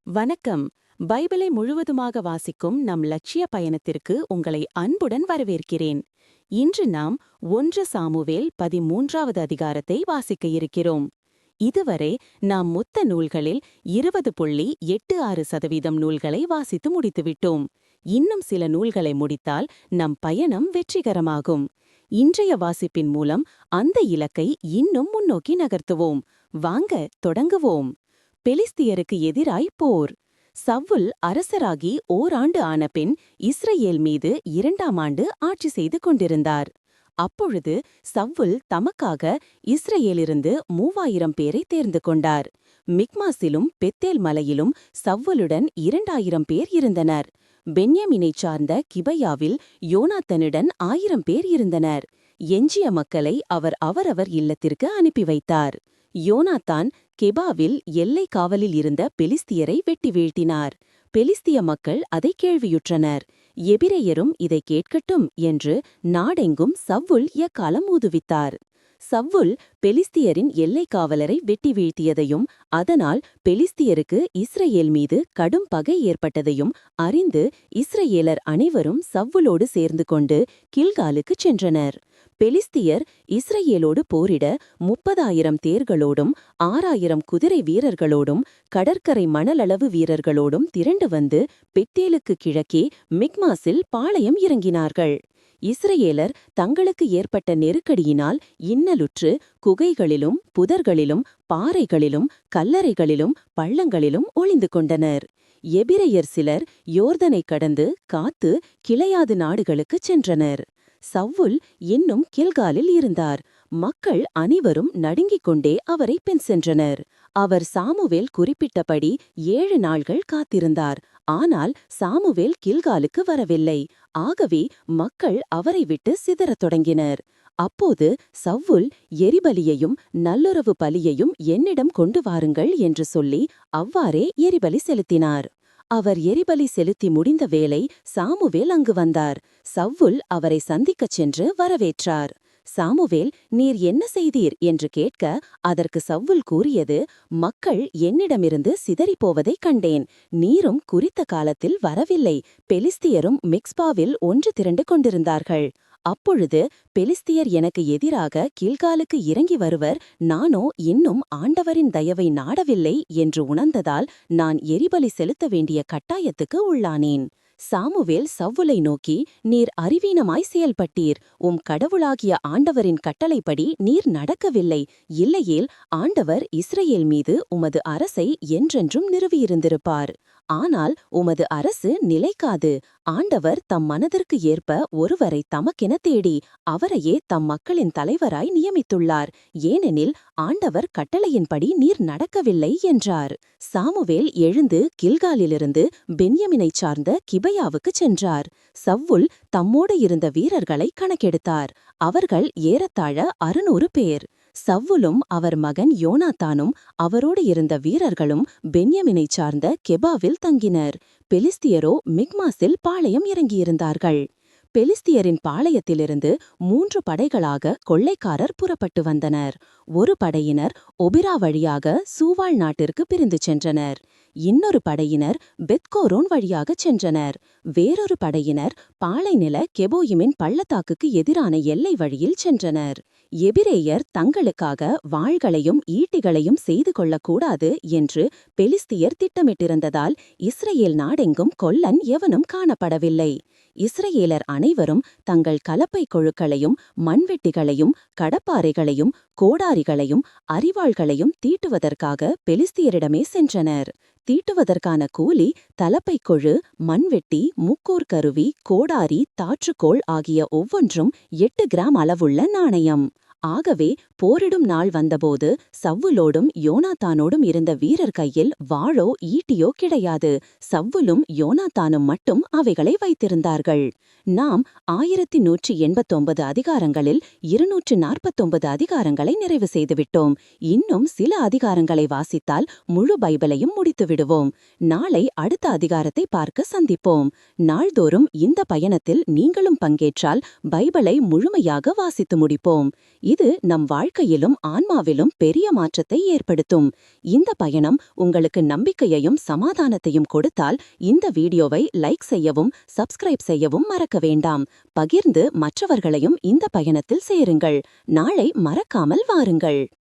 வணக்கம். பைபிளை முழுவதுமாக வாசிக்கும் நம் லட்சிய பயணத்திற்கு உங்களை அன்புடன் வரவேற்கிறேன். இன்று நாம் 1 சாமுவேல் 13வது அதிகாரத்தை வாசிக்க இருக்கிறோம். இதுவரை நாம் மொத்த நூல்களில் 20.86% நூல்களை வாசித்து முடித்துவிட்டோம். இன்னும் சில நூல்களை முடித்தால் நம் பயணம் வெற்றிகரமாகும். இன்றைய வாசிப்பின் மூலம் அந்த இலக்கை இன்னும் முன்னோக்கி நகர்த்துவோம். வாங்க தொடங்குவோம். பெலிஸ்தியருக்கு எதிராய் போர். சவுல் அரசராகி ஓராண்டு ஆனபின் இஸ்ரயேல் மீது 2ஆம் ஆண்டு ஆட்சி செய்து கொண்டிருந்தார். அப்பொழுது சவுல் தமக்காக இஸ்ரயேலிருந்து 3000 பேரை தேர்ந்து கொண்டார். மிக்மாசிலும் பெத்தேல் மலையிலும் சவுலுடன் 2000 பேர் இருந்தனர். பென்யமினைச் சார்ந்த கிபையாவில் யோனாத்தனுடன் 1000 பேர் இருந்தனர். எஞ்சிய மக்களை அவர் அவரவர் இல்லத்திற்கு அனுப்பி வைத்தார். யோனாத்தான் கெபாவில் எல்லை காவலில் இருந்த பெலிஸ்தியரை வெட்டி வீழ்த்தினார். பெலிஸ்திய மக்கள் அதை கேள்வியுற்றனர். எபிரெயரும் இதை கேட்கட்டும் என்று நாடெங்கும் சவுல் எக்காலம் ஊதுவித்தார். சவுல் பெலிஸ்தியரின் எல்லை காவலரை வெட்டி வீழ்த்தியதையும் அதனால் பெலிஸ்தியருக்கு இஸ்ரயேல் மீது கடும் பகை ஏற்பட்டதையும் அறிந்து இஸ்ரயேலர் அனைவரும் சவுலோடு சேர்ந்து கொண்டு கில்காலுக்குச் சென்றனர். பெலிஸ்தியர் இஸ்ரயேலோடு போரிட 30,000 தேர்களோடும் 6,000 குதிரை வீரர்களோடும் கடற்கரை மணலளவு வீரர்களோடும் திரண்டு வந்து பெத்தேலுக்கு கிழக்கே மிக்மாசில் பாளையம் இறங்கினார்கள். இஸ்ரயேலர் தங்களுக்கு ஏற்பட்ட நெருக்கடியினால் இன்னலுற்று குகைகளிலும் புதர்களிலும் பாறைகளிலும் கல்லறைகளிலும் பள்ளங்களிலும் ஒளிந்து கொண்டனர். எபிரெயர் சிலர் யோர்தனை கடந்து காத்து கிளையாது நாடுகளுக்குச் சென்றனர். சவுல் இன்னும் கில்காலில் இருந்தார். மக்கள் அனைவரும் நடுங்கிக் கொண்டே அவரை பின் சென்றனர். அவர் சாமுவேல் குறிப்பிட்டபடி 7 நாள்கள் காத்திருந்தார். ஆனால் சாமுவேல் கில்காலுக்கு வரவில்லை. ஆகவே மக்கள் அவரை விட்டு சிதறத் தொடங்கினர். அப்போது சவுல் எரிபலியையும் நல்லுறவு பலியையும் என்னிடம் கொண்டு வாருங்கள் என்று சொல்லி அவ்வாறே எரிபலி செலுத்தினார். அவர் எரிபலி செலுத்தி முடிந்த வேளை சாமுவேல் அங்கு வந்தார். சவுல் அவரை சந்திக்கச் சென்று வரவேற்றார். சாமுவேல், நீர் என்ன செய்தீர் என்று கேட்க அதற்கு சவுல் கூறியது, மக்கள் என்னிடமிருந்து சிதறிப்போவதைக் கண்டேன். நீரும் குறித்த காலத்தில் வரவில்லை. பெலிஸ்தியரும் மிக்ஸ்பாவில் ஒன்று திரண்டு கொண்டிருந்தார்கள். அப்பொழுது பெலிஸ்தியர் எனக்கு எதிராக கில்காலுக்கு இறங்கி வருவர், நானோ இன்னும் ஆண்டவரின் தயவை நாடவில்லை என்று உணர்ந்ததால் நான் எரிபலி செலுத்த வேண்டிய கட்டாயத்துக்கு உள்ளானேன். சாமுவேல் சவுலை நோக்கி, நீர் அறிவீனமாய் செயல்பட்டீர். உம் கடவுளாகிய ஆண்டவரின் கட்டளைப்படி நீர் நடக்கவில்லை. இல்லையேல் ஆண்டவர் இஸ்ரயேல் மீது உமது அரசை என்றென்றும் நிறுவியிருந்திருப்பார். ஆனால் உமது அரசு நிலைக்காது. ஆண்டவர் தம் மனதிற்கு ஏற்ப ஒருவரை தமக்கென தேடி அவரையே தம் மக்களின் தலைவராய் நியமித்துள்ளார். ஏனெனில் ஆண்டவர் கட்டளையின்படி நீர் நடக்கவில்லை என்றார். சாமுவேல் எழுந்து கில்காலிலிருந்து பென்யமினைச் சார்ந்த கிபையாவுக்குச் சென்றார். சவுல் தம்மோடு இருந்த வீரர்களை கணக்கெடுத்தார். அவர்கள் ஏறத்தாழ 600 பேர். சவுலும் அவர் மகன் யோனாத்தானும் அவரோடு இருந்த வீரர்களும் பென்யமினைச் சார்ந்த கெபாவில் தங்கினர். பெலிஸ்தியரோ மிக்மாசில் பாளையம் இறங்கியிருந்தார்கள். பெலிஸ்தியரின் பாளையத்திலிருந்து 3 படைகளாக கொள்ளைக்காரர் புறப்பட்டு வந்தனர். ஒரு படையினர் ஒபிரா வழியாக சூவாள் நாட்டிற்கு பிரிந்து சென்றனர். இன்னொரு படையினர் பெத்கோரோன் வழியாகச் சென்றனர். வேறொரு படையினர் பாலைநில கெபோயிமின் பள்ளத்தாக்குக்கு எதிரான எல்லை வழியில் சென்றனர். எபிரெயர் தங்களுக்காக வாள்களையும் ஈட்டிகளையும் செய்து கொள்ளக்கூடாது என்று பெலிஸ்தியர் திட்டமிட்டிருந்ததால் இஸ்ரயேல் நாடெங்கும் கொல்லன் எவனும் காணப்படவில்லை. இஸ்ரயேலர் அனைவரும் தங்கள் கலப்பை கொழுக்களையும் மண்வெட்டிகளையும் கடப்பாறைகளையும் கோடாரிகளையும் அரிவாள்களையும் தீட்டுவதற்காக பெலிஸ்தியரிடமே சென்றனர். தீட்டுவதற்கான கூலி தலப்பை கொழு, மண்வெட்டி, முக்கூர் கருவி, கோடாரி, தாற்றுக்கோள் ஆகிய ஒவ்வொன்றும் 8 கிராம் அளவுள்ள நாணயம். ஆகவே போரிடும் நாள் வந்தபோது சவுலோடும் யோனாத்தானோடும் இருந்த வீரர் கையில் வாளோ ஈட்டியோ கிடையாது. சவுலும் யோனாத்தானும் மட்டும் அவைகளை வைத்திருந்தார்கள். நாம் 1189 அதிகாரங்களில் 249 அதிகாரங்களை நிறைவு செய்துவிட்டோம். இன்னும் சில அதிகாரங்களை வாசித்தால் முழு பைபிளையும் முடித்துவிடுவோம். நாளை அடுத்த அதிகாரத்தை பார்க்க சந்திப்போம். நாள்தோறும் இந்த பயணத்தில் நீங்களும் பங்கேற்றால் பைபிளை முழுமையாக வாசித்து முடிப்போம். இது நம் வாழ்க்கையிலும் ஆன்மாவிலும் பெரிய மாற்றத்தை ஏற்படுத்தும். இந்த பயணம் உங்களுக்கு நம்பிக்கையையும் சமாதானத்தையும் கொடுத்தால் இந்த வீடியோவை லைக் செய்யவும் சப்ஸ்கிரைப் செய்யவும் மறக்க வேண்டாம். பகிர்ந்து மற்றவர்களையும் இந்த பயணத்தில் சேருங்கள். நாளை மறக்காமல் வாருங்கள்.